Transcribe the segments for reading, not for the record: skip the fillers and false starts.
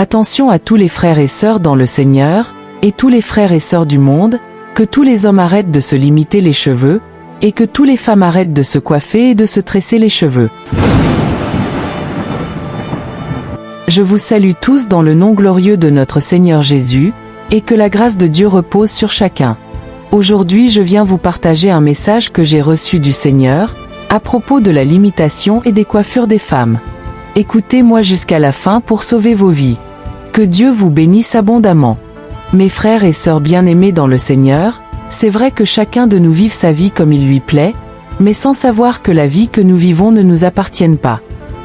Attention à tous les frères et sœurs dans le Seigneur, et tous les frères et sœurs du monde, que tous les hommes arrêtent de se limiter les cheveux, et que tous les femmes arrêtent de se coiffer et de se tresser les cheveux. Je vous salue tous dans le nom glorieux de notre Seigneur Jésus, et que la grâce de Dieu repose sur chacun. Aujourd'hui je viens vous partager un message que j'ai reçu du Seigneur, à propos de la limitation et des coiffures des femmes. Écoutez-moi jusqu'à la fin pour sauver vos vies. Que Dieu vous bénisse abondamment. Mes frères et sœurs bien-aimés dans le Seigneur, c'est vrai que chacun de nous vive sa vie comme il lui plaît, mais sans savoir que la vie que nous vivons ne nous appartienne pas.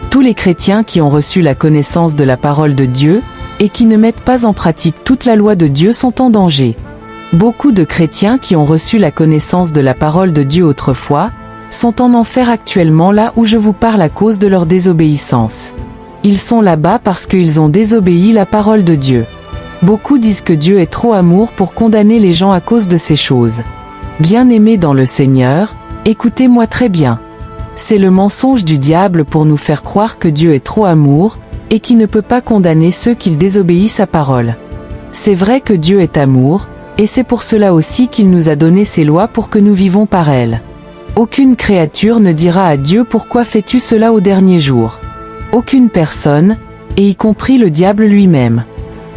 Tous les chrétiens qui ont reçu la connaissance de la parole de Dieu, et qui ne mettent pas en pratique toute la loi de Dieu sont en danger. Beaucoup de chrétiens qui ont reçu la connaissance de la parole de Dieu autrefois, sont en enfer actuellement là où je vous parle à cause de leur désobéissance. Ils sont là-bas parce qu'ils ont désobéi la parole de Dieu. Beaucoup disent que Dieu est trop amour pour condamner les gens à cause de ces choses. Bien-aimés dans le Seigneur, écoutez-moi très bien. C'est le mensonge du diable pour nous faire croire que Dieu est trop amour, et qui ne peut pas condamner ceux qui désobéissent sa parole. C'est vrai que Dieu est amour, et c'est pour cela aussi qu'il nous a donné ses lois pour que nous vivons par elles. Aucune créature ne dira à Dieu pourquoi fais-tu cela au dernier jour. Aucune personne, et y compris le diable lui-même.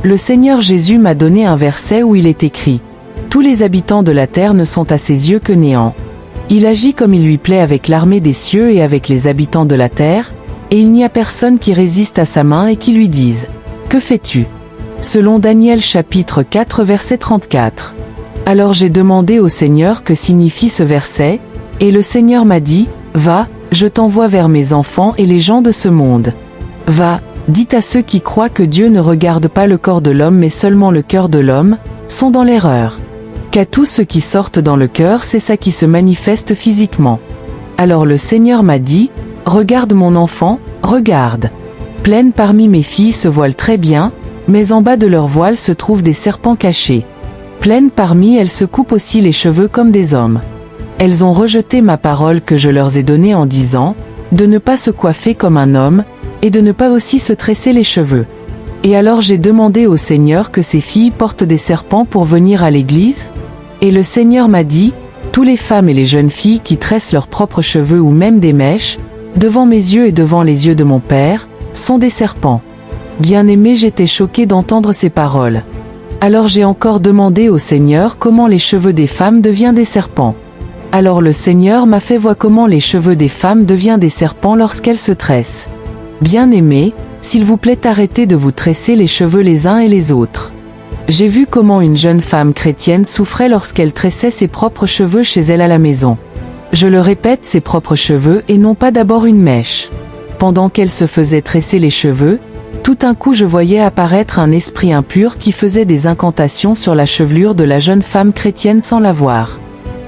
Le Seigneur Jésus m'a donné un verset où il est écrit « Tous les habitants de la terre ne sont à ses yeux que néant. Il agit comme il lui plaît avec l'armée des cieux et avec les habitants de la terre, et il n'y a personne qui résiste à sa main et qui lui dise « Que fais-tu » selon Daniel chapitre 4 verset 34. Alors j'ai demandé au Seigneur que signifie ce verset, et le Seigneur m'a dit « Va, je t'envoie vers mes enfants et les gens de ce monde. Va, dites à ceux qui croient que Dieu ne regarde pas le corps de l'homme mais seulement le cœur de l'homme, sont dans l'erreur. Qu'à tous ceux qui sortent dans le cœur c'est ça qui se manifeste physiquement. » Alors le Seigneur m'a dit « Regarde mon enfant, regarde. Pleines parmi mes filles se voilent très bien, mais en bas de leur voile se trouvent des serpents cachés. Pleines parmi elles se coupent aussi les cheveux comme des hommes. Elles ont rejeté ma parole que je leur ai donnée en disant, de ne pas se coiffer comme un homme, et de ne pas aussi se tresser les cheveux. Et alors j'ai demandé au Seigneur que ces filles portent des serpents pour venir à l'église, et le Seigneur m'a dit, tous les femmes et les jeunes filles qui tressent leurs propres cheveux ou même des mèches, devant mes yeux et devant les yeux de mon Père, sont des serpents. Bien-aimé, j'étais choqué d'entendre ces paroles. Alors j'ai encore demandé au Seigneur comment les cheveux des femmes deviennent des serpents. Alors le Seigneur m'a fait voir comment les cheveux des femmes deviennent des serpents lorsqu'elles se tressent. Bien-aimés, s'il vous plaît arrêtez de vous tresser les cheveux les uns et les autres. J'ai vu comment une jeune femme chrétienne souffrait lorsqu'elle tressait ses propres cheveux chez elle à la maison. Je le répète, ses propres cheveux et non pas d'abord une mèche. Pendant qu'elle se faisait tresser les cheveux, tout un coup je voyais apparaître un esprit impur qui faisait des incantations sur la chevelure de la jeune femme chrétienne sans la voir.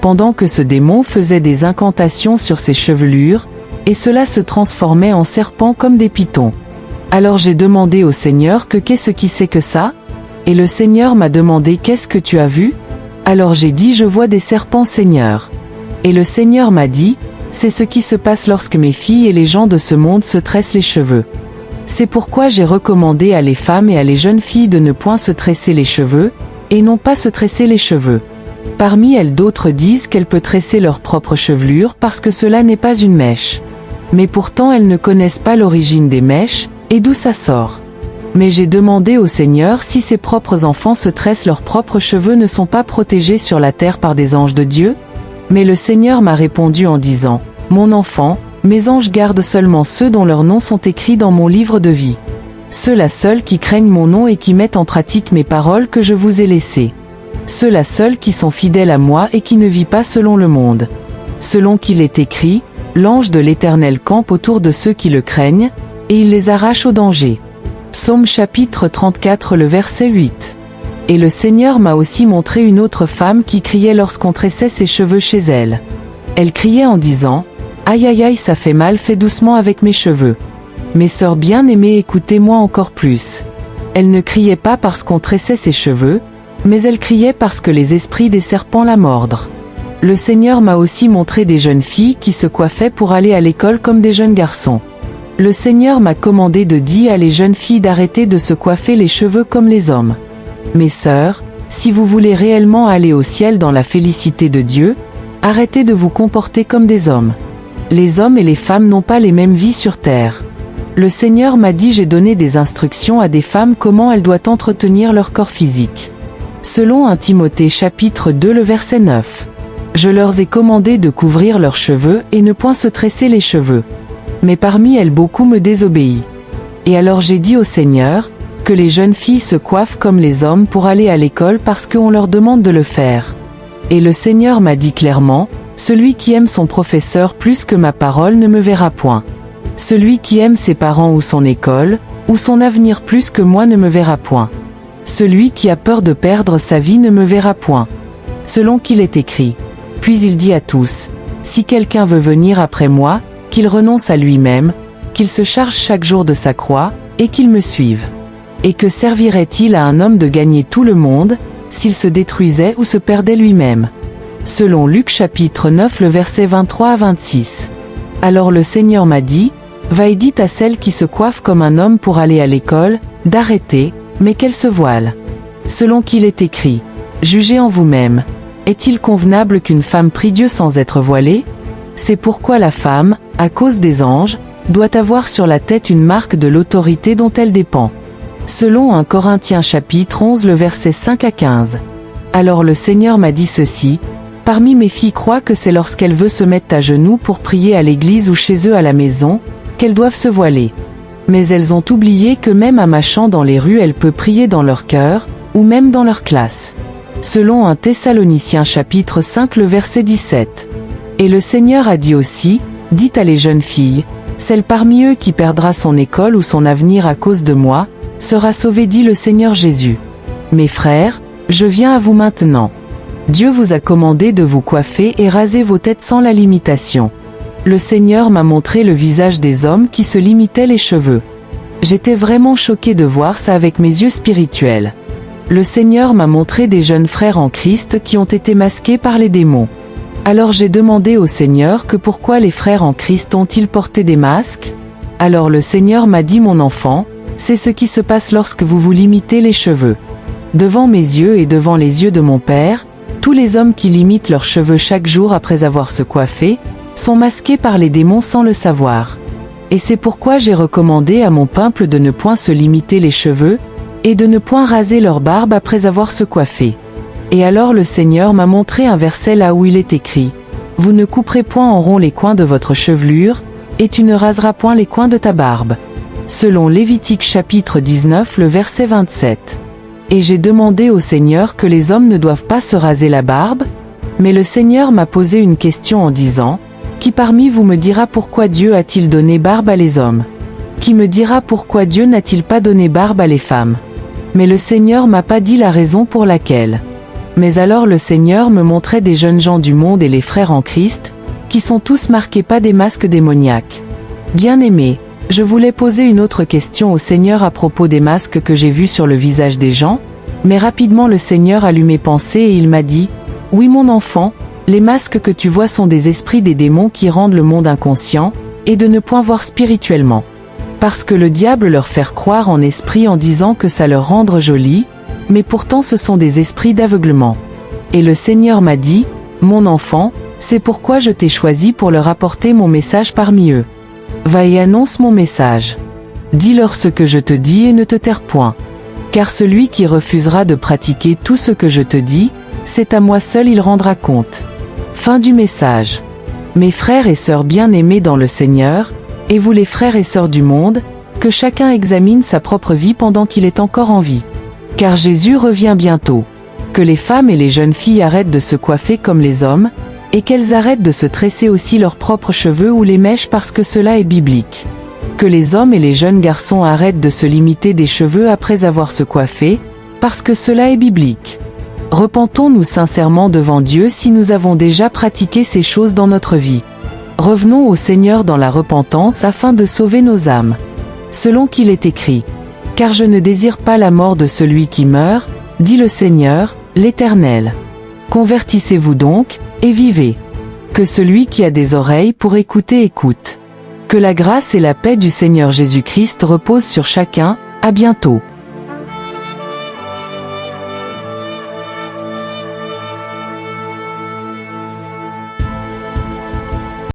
Pendant que ce démon faisait des incantations sur ses chevelures, et cela se transformait en serpents comme des pitons. Alors j'ai demandé au Seigneur que qu'est-ce qui c'est que ça ? Et le Seigneur m'a demandé qu'est-ce que tu as vu ? Alors j'ai dit je vois des serpents Seigneur. Et le Seigneur m'a dit, c'est ce qui se passe lorsque mes filles et les gens de ce monde se tressent les cheveux. C'est pourquoi j'ai recommandé à les femmes et à les jeunes filles de ne point se tresser les cheveux, et non pas se tresser les cheveux. Parmi elles d'autres disent qu'elles peuvent tresser leur propre chevelure parce que cela n'est pas une mèche. Mais pourtant elles ne connaissent pas l'origine des mèches, et d'où ça sort. Mais j'ai demandé au Seigneur si ses propres enfants se tressent leurs propres cheveux ne sont pas protégés sur la terre par des anges de Dieu ? Mais le Seigneur m'a répondu en disant, « Mon enfant, mes anges gardent seulement ceux dont leurs noms sont écrits dans mon livre de vie. Ceux-là seuls qui craignent mon nom et qui mettent en pratique mes paroles que je vous ai laissées. Ceux-là seuls qui sont fidèles à moi et qui ne vivent pas selon le monde. Selon qu'il est écrit, l'ange de l'Éternel campe autour de ceux qui le craignent, et il les arrache au danger. » Psaume chapitre 34 le verset 8. Et le Seigneur m'a aussi montré une autre femme qui criait lorsqu'on tressait ses cheveux chez elle. Elle criait en disant, « Aïe aïe aïe ça fait mal, fais doucement avec mes cheveux. » Mes sœurs bien-aimées, écoutez-moi encore plus. Elle ne criait pas parce qu'on tressait ses cheveux, mais elle criait parce que les esprits des serpents la mordent. Le Seigneur m'a aussi montré des jeunes filles qui se coiffaient pour aller à l'école comme des jeunes garçons. Le Seigneur m'a commandé de dire à les jeunes filles d'arrêter de se coiffer les cheveux comme les hommes. Mes sœurs, si vous voulez réellement aller au ciel dans la félicité de Dieu, arrêtez de vous comporter comme des hommes. Les hommes et les femmes n'ont pas les mêmes vies sur terre. Le Seigneur m'a dit j'ai donné des instructions à des femmes comment elles doivent entretenir leur corps physique. Selon 1 Timothée chapitre 2 le verset 9. Je leur ai commandé de couvrir leurs cheveux et ne point se tresser les cheveux. Mais parmi elles beaucoup me désobéissent. Et alors j'ai dit au Seigneur, que les jeunes filles se coiffent comme les hommes pour aller à l'école parce qu'on leur demande de le faire. Et le Seigneur m'a dit clairement, celui qui aime son professeur plus que ma parole ne me verra point. Celui qui aime ses parents ou son école, ou son avenir plus que moi ne me verra point. Celui qui a peur de perdre sa vie ne me verra point. Selon qu'il est écrit. Puis il dit à tous, si quelqu'un veut venir après moi, qu'il renonce à lui-même, qu'il se charge chaque jour de sa croix, et qu'il me suive. Et que servirait-il à un homme de gagner tout le monde, s'il se détruisait ou se perdait lui-même? Selon Luc chapitre 9 le verset 23 à 26. Alors le Seigneur m'a dit, va et dites à celle qui se coiffe comme un homme pour aller à l'école, d'arrêter, mais qu'elle se voile. Selon qu'il est écrit, jugez en vous-même, est-il convenable qu'une femme prie Dieu sans être voilée? C'est pourquoi la femme, à cause des anges, doit avoir sur la tête une marque de l'autorité dont elle dépend. Selon 1 Corinthiens chapitre 11 le verset 5 à 15. Alors le Seigneur m'a dit ceci, parmi mes filles croient que c'est lorsqu'elles veulent se mettre à genoux pour prier à l'église ou chez eux à la maison, qu'elles doivent se voiler. Mais elles ont oublié que même à marchant dans les rues elles peuvent prier dans leur cœur, ou même dans leur classe. Selon 1 Thessaloniciens chapitre 5 le verset 17. Et le Seigneur a dit aussi, dites à les jeunes filles, celle parmi eux qui perdra son école ou son avenir à cause de moi, sera sauvée dit le Seigneur Jésus. Mes frères, je viens à vous maintenant. Dieu vous a commandé de vous coiffer et raser vos têtes sans la limitation. Le Seigneur m'a montré le visage des hommes qui se limitaient les cheveux. J'étais vraiment choqué de voir ça avec mes yeux spirituels. Le Seigneur m'a montré des jeunes frères en Christ qui ont été masqués par les démons. Alors j'ai demandé au Seigneur que pourquoi les frères en Christ ont-ils porté des masques? Alors le Seigneur m'a dit mon enfant, c'est ce qui se passe lorsque vous vous limitez les cheveux. Devant mes yeux et devant les yeux de mon Père, tous les hommes qui limitent leurs cheveux chaque jour après avoir se coiffé, sont masqués par les démons sans le savoir. Et c'est pourquoi j'ai recommandé à mon peuple de ne point se limiter les cheveux, et de ne point raser leur barbe après avoir se coiffé. Et alors le Seigneur m'a montré un verset là où il est écrit, « Vous ne couperez point en rond les coins de votre chevelure, et tu ne raseras point les coins de ta barbe. » Selon Lévitique chapitre 19 le verset 27. Et j'ai demandé au Seigneur que les hommes ne doivent pas se raser la barbe, mais le Seigneur m'a posé une question en disant, « Qui parmi vous me dira pourquoi Dieu a-t-il donné barbe à les hommes? Qui me dira pourquoi Dieu n'a-t-il pas donné barbe à les femmes? » Mais le Seigneur m'a pas dit la raison pour laquelle. Mais alors le Seigneur me montrait des jeunes gens du monde et les frères en Christ, qui sont tous marqués pas des masques démoniaques. Bien-aimés, je voulais poser une autre question au Seigneur à propos des masques que j'ai vus sur le visage des gens, mais rapidement le Seigneur a lu mes pensées et il m'a dit, « Oui mon enfant, les masques que tu vois sont des esprits des démons qui rendent le monde inconscient, et de ne point voir spirituellement. Parce que le diable leur fait croire en esprit en disant que ça leur rendre joli, mais pourtant ce sont des esprits d'aveuglement. Et le Seigneur m'a dit, « Mon enfant, c'est pourquoi je t'ai choisi pour leur apporter mon message parmi eux. Va et annonce mon message. Dis-leur ce que je te dis et ne te taire point. Car celui qui refusera de pratiquer tout ce que je te dis, c'est à moi seul il rendra compte. » Fin du message. Mes frères et sœurs bien-aimés dans le Seigneur, et vous les frères et sœurs du monde, que chacun examine sa propre vie pendant qu'il est encore en vie. Car Jésus revient bientôt. Que les femmes et les jeunes filles arrêtent de se coiffer comme les hommes, et qu'elles arrêtent de se tresser aussi leurs propres cheveux ou les mèches parce que cela est biblique. Que les hommes et les jeunes garçons arrêtent de se limiter des cheveux après avoir se coiffé, parce que cela est biblique. Repentons-nous sincèrement devant Dieu si nous avons déjà pratiqué ces choses dans notre vie. Revenons au Seigneur dans la repentance afin de sauver nos âmes. Selon qu'il est écrit, « Car je ne désire pas la mort de celui qui meurt, dit le Seigneur, l'Éternel. Convertissez-vous donc, et vivez. Que celui qui a des oreilles pour écouter écoute. » Que la grâce et la paix du Seigneur Jésus-Christ reposent sur chacun, à bientôt.